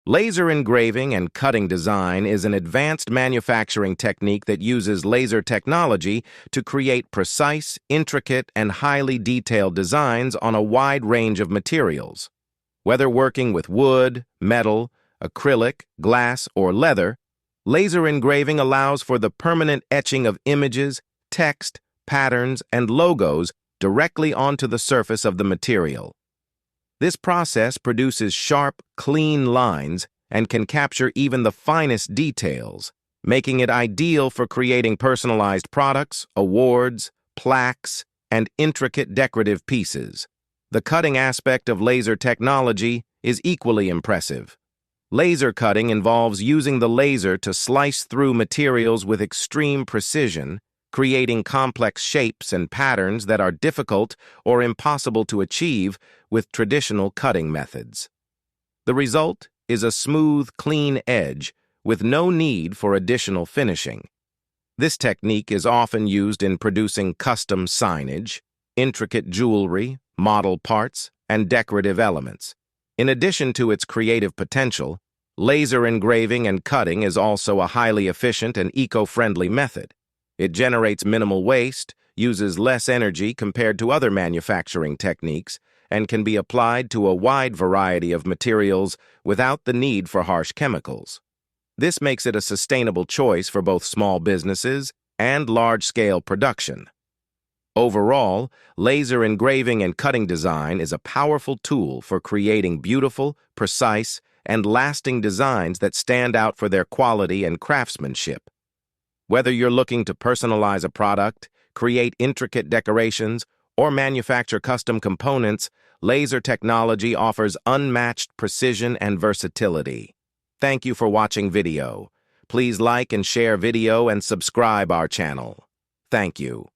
Laser engraving and cutting design is an advanced manufacturing technique that uses laser technology to create precise, intricate, and highly detailed designs on a wide range of materials. Whether working with wood, metal, acrylic, glass, or leather, laser engraving allows for the permanent etching of images, text, patterns, and logos directly onto the surface of the material. This process produces sharp, clean lines and can capture even the finest details, making it ideal for creating personalized products, awards, plaques, and intricate decorative pieces. The cutting aspect of laser technology is equally impressive. Laser cutting involves using the laser to slice through materials with extreme precision, creating complex shapes and patterns that are difficult or impossible to achieve with traditional cutting methods. The result is a smooth, clean edge with no need for additional finishing. This technique is often used in producing custom signage, intricate jewelry, model parts, and decorative elements. In addition to its creative potential, laser engraving and cutting is also a highly efficient and eco-friendly method. It generates minimal waste, uses less energy compared to other manufacturing techniques, and can be applied to a wide variety of materials without the need for harsh chemicals. This makes it a sustainable choice for both small businesses and large-scale production. Overall, laser engraving and cutting design is a powerful tool for creating beautiful, precise, and lasting designs that stand out for their quality and craftsmanship. Whether you're looking to personalize a product, create intricate decorations, or manufacture custom components, laser technology offers unmatched precision and versatility. Thank you for watching video. Please like and share video and subscribe our channel. Thank you.